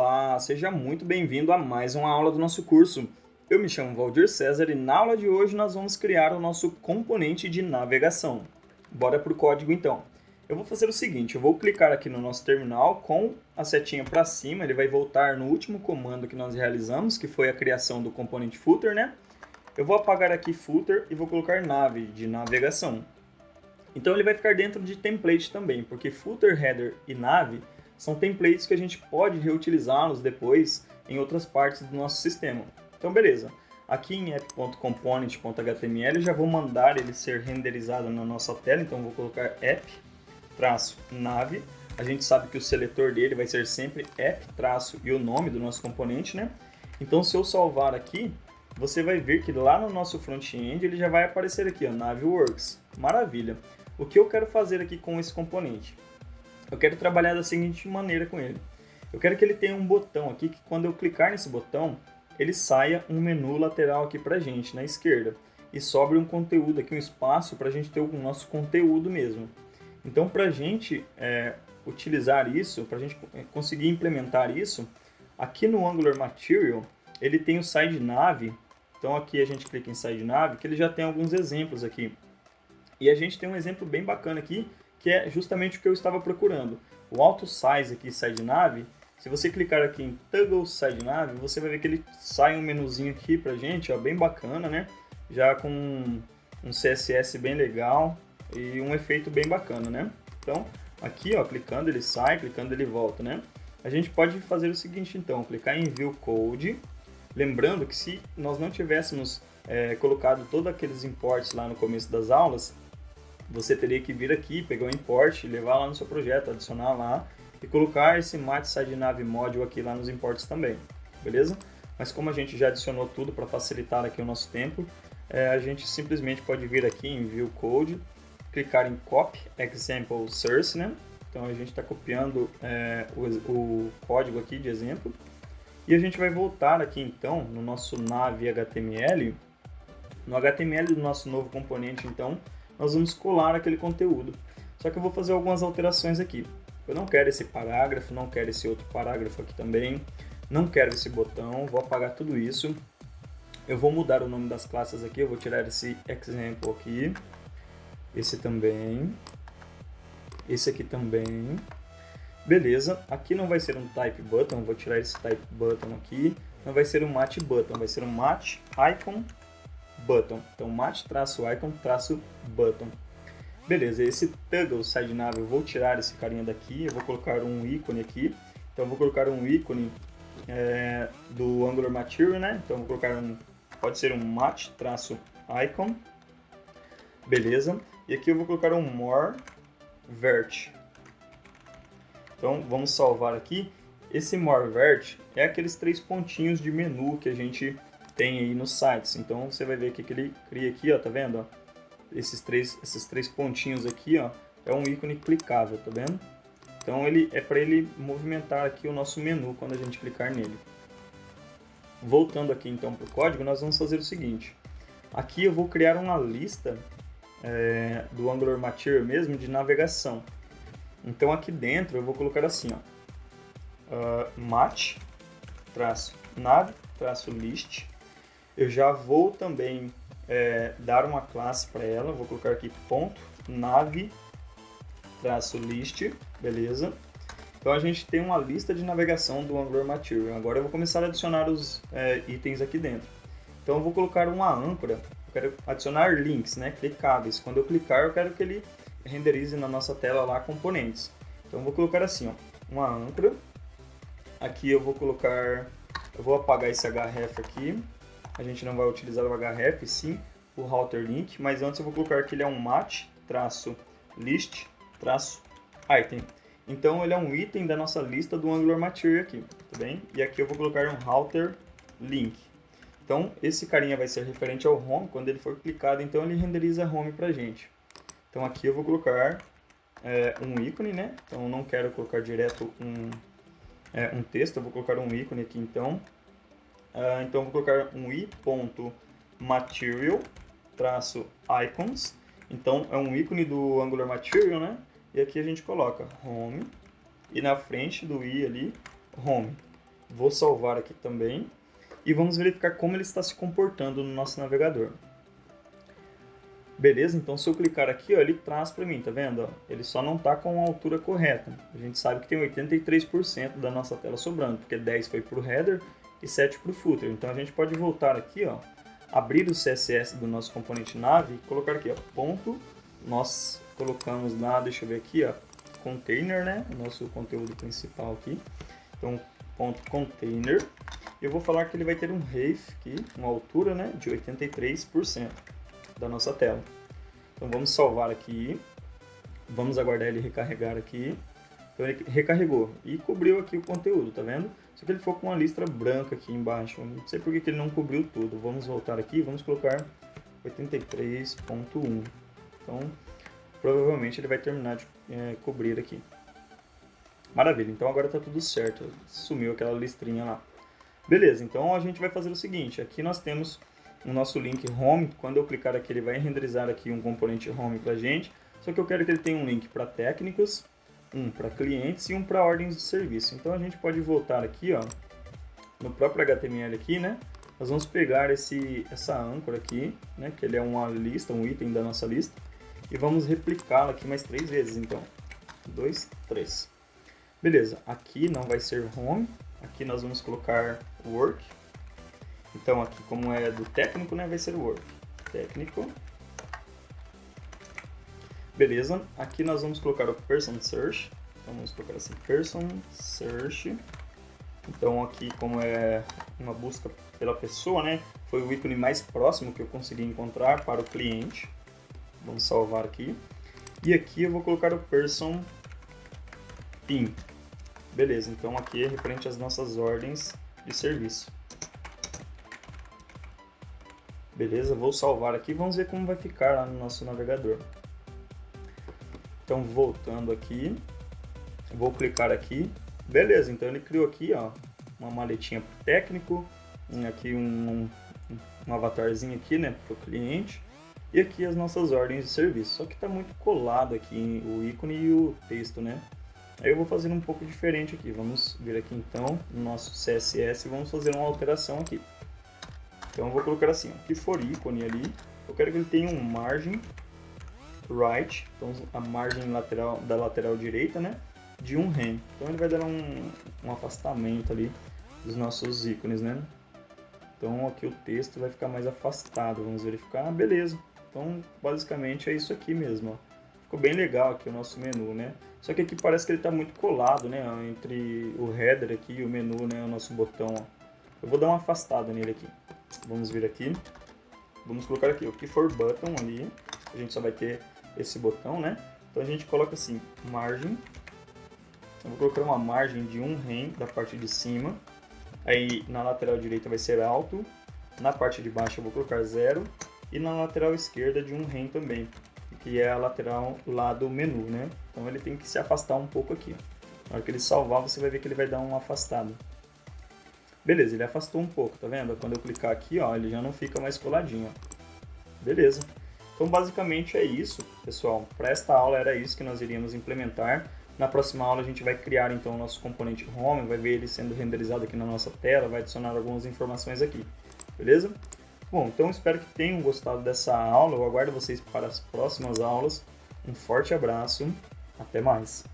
Olá, seja muito bem-vindo a mais uma aula do nosso curso. Eu me chamo Valdir César e na aula de hoje nós vamos criar o nosso componente de navegação. Bora para o código então. Eu vou fazer o seguinte, eu vou clicar aqui no nosso terminal com a setinha para cima, ele vai voltar no último comando que nós realizamos, que foi a criação do componente footer, né? Eu vou apagar aqui footer e vou colocar nave, de navegação. Então ele vai ficar dentro de template também, porque footer, header e nave são templates que a gente pode reutilizá-los depois em outras partes do nosso sistema. Então beleza, aqui em app.component.html eu já vou mandar ele ser renderizado na nossa tela, então vou colocar app-nave. A gente sabe que o seletor dele vai ser sempre app- e o nome do nosso componente, né? Então se eu salvar aqui, você vai ver que lá no nosso front-end ele já vai aparecer aqui, ó, Naveworks. Maravilha! O que eu quero fazer aqui com esse componente? Eu quero trabalhar da seguinte maneira com ele. Eu quero que ele tenha um botão aqui, que quando eu clicar nesse botão, ele saia um menu lateral aqui pra gente, na esquerda. E sobre um conteúdo aqui, um espaço para a gente ter o nosso conteúdo mesmo. Então, para a gente utilizar isso, para a gente conseguir implementar isso, aqui no Angular Material, ele tem o side nav. Então, aqui a gente clica em side nav, que ele já tem alguns exemplos aqui. E a gente tem um exemplo bem bacana aqui, que é justamente o que eu estava procurando. O auto size aqui, side nav, se você clicar aqui em toggle side nav, você vai ver que ele sai um menuzinho aqui pra gente, ó, bem bacana, né? Já com um CSS bem legal e um efeito bem bacana, né? Então, aqui, ó, clicando ele sai, clicando ele volta, né? A gente pode fazer o seguinte, então, clicar em View Code, lembrando que se nós não tivéssemos colocado todos aqueles imports lá no começo das aulas, você teria que vir aqui, pegar o import, levar lá no seu projeto, adicionar lá e colocar esse mat side nav module aqui lá nos imports também, beleza? Mas como a gente já adicionou tudo para facilitar aqui o nosso tempo, a gente simplesmente pode vir aqui em View Code, clicar em Copy Example Source, né? Então a gente está copiando o código aqui de exemplo e a gente vai voltar aqui então no nosso nav HTML, no HTML do nosso novo componente então, nós vamos colar aquele conteúdo. Só que eu vou fazer algumas alterações aqui. Eu não quero esse parágrafo, não quero esse outro parágrafo aqui também, não quero esse botão, vou apagar tudo isso. Eu vou mudar o nome das classes aqui, eu vou tirar esse example aqui, esse também, esse aqui também. Beleza, aqui não vai ser um type button, vou tirar esse type button aqui, não vai ser um mat button, vai ser um mat icon button. Então, mat-icon-button. Beleza, esse toggle side nav, eu vou tirar esse carinha daqui, eu vou colocar um ícone aqui. Então, eu vou colocar um ícone do Angular Material, né? Então, eu vou colocar pode ser um mat-icon. Beleza. E aqui eu vou colocar um more vert. Então, vamos salvar aqui. Esse more vert é aqueles 3 pontinhos de menu que a gente tem aí nos sites. Então você vai ver que ele cria aqui, ó, tá vendo? Ó? Esses três pontinhos aqui, ó, é um ícone clicável, tá vendo? Então ele é para ele movimentar aqui o nosso menu quando a gente clicar nele. Voltando aqui então para o código, nós vamos fazer o seguinte. Aqui eu vou criar uma lista do Angular Material mesmo de navegação. Então aqui dentro eu vou colocar assim, ó, mat-nav-list. Eu já vou também dar uma classe para ela, vou colocar aqui .nav-list, beleza? Então a gente tem uma lista de navegação do Angular Material. Agora eu vou começar a adicionar os itens aqui dentro. Então eu vou colocar uma âncora, eu quero adicionar links, né, clicáveis. Quando eu clicar eu quero que ele renderize na nossa tela lá componentes. Então eu vou colocar assim, ó, uma âncora. Aqui eu vou apagar esse href aqui. A gente não vai utilizar o href, sim o router link, mas antes eu vou colocar que ele é um mat-list-item. Então ele é um item da nossa lista do Angular Material aqui, tá bem? E aqui eu vou colocar um router link. Então esse carinha vai ser referente ao home, quando ele for clicado, então ele renderiza home pra gente. Então aqui eu vou colocar um ícone, né? Então eu não quero colocar direto um texto, eu vou colocar um ícone aqui então. Então eu vou colocar um i.material-icons. Então é um ícone do Angular Material, né? E aqui a gente coloca home e na frente do i ali, home. Vou salvar aqui também. E vamos verificar como ele está se comportando no nosso navegador. Beleza, então se eu clicar aqui, ó, ele traz para mim, tá vendo? Ó, ele só não está com a altura correta. A gente sabe que tem 83% da nossa tela sobrando, porque 10 foi para o header e 7 para o footer. Então a gente pode voltar aqui, ó, abrir o CSS do nosso componente nave e colocar aqui, ó, ponto, nós colocamos lá, deixa eu ver aqui, ó, container, né, o nosso conteúdo principal aqui. Então, ponto container. Eu vou falar que ele vai ter um height aqui, uma altura, né, de 83% da nossa tela. Então vamos salvar aqui, vamos aguardar ele recarregar aqui. Então ele recarregou e cobriu aqui o conteúdo, tá vendo? Só que ele ficou com uma listra branca aqui embaixo, não sei por que ele não cobriu tudo. Vamos voltar aqui, vamos colocar 83.1. Então provavelmente ele vai terminar de cobrir aqui. Maravilha, então agora está tudo certo, sumiu aquela listrinha lá. Beleza, então a gente vai fazer o seguinte, aqui nós temos o nosso link home. Quando eu clicar aqui, ele vai renderizar aqui um componente home para a gente, só que eu quero que ele tenha um link para técnicos, um para clientes e um para ordens de serviço. Então a gente pode voltar aqui, ó, no próprio HTML aqui, né? Nós vamos pegar essa âncora aqui, né? Que ele é uma lista, um item da nossa lista, e vamos replicá-la aqui mais 3 vezes, então. 2, 3. Beleza, aqui não vai ser home, aqui nós vamos colocar work. Então aqui, como é do técnico, né, vai ser work. Técnico. Beleza, aqui nós vamos colocar o person search. Então vamos colocar assim, person search. Então aqui, como é uma busca pela pessoa, né, foi o ícone mais próximo que eu consegui encontrar para o cliente. Vamos salvar aqui. E aqui eu vou colocar o person pin. Beleza, então aqui é referente às nossas ordens de serviço. Beleza, vou salvar aqui, vamos ver como vai ficar lá no nosso navegador. Então, voltando aqui, vou clicar aqui. Beleza, então ele criou aqui, ó, uma maletinha para o técnico, aqui um avatarzinho aqui, né, para o cliente, e aqui as nossas ordens de serviço. Só que está muito colado aqui o ícone e o texto, né? Aí eu vou fazer um pouco diferente aqui. Vamos vir aqui então no nosso CSS e vamos fazer uma alteração aqui. Então eu vou colocar assim, ó, que for ícone ali, eu quero que ele tenha um margin right, então a margem lateral da lateral direita, né, de 1 rem. Então ele vai dar um afastamento ali dos nossos ícones, né. Então aqui o texto vai ficar mais afastado, vamos verificar, ah, beleza. Então basicamente é isso aqui mesmo, ó. Ficou bem legal aqui o nosso menu, né. Só que aqui parece que ele está muito colado, né, entre o header aqui e o menu, né, o nosso botão, ó. Eu vou dar uma afastada nele aqui. Vamos vir aqui, vamos colocar aqui o que for button ali, a gente só vai ter esse botão, né? Então a gente coloca assim, margem, eu vou colocar uma margem de 1 rem da parte de cima, aí na lateral direita vai ser alto, na parte de baixo eu vou colocar 0 e na lateral esquerda de 1 rem também, que é a lateral lá do menu, né? Então ele tem que se afastar um pouco aqui. Na hora que ele salvar, você vai ver que ele vai dar uma afastada. Beleza, ele afastou um pouco, tá vendo? Quando eu clicar aqui, ó, ele já não fica mais coladinho, ó. Beleza. Então, basicamente é isso, pessoal. Para esta aula era isso que nós iríamos implementar. Na próxima aula a gente vai criar, então, o nosso componente home, vai ver ele sendo renderizado aqui na nossa tela, vai adicionar algumas informações aqui, beleza? Bom, então espero que tenham gostado dessa aula. Eu aguardo vocês para as próximas aulas. Um forte abraço, até mais!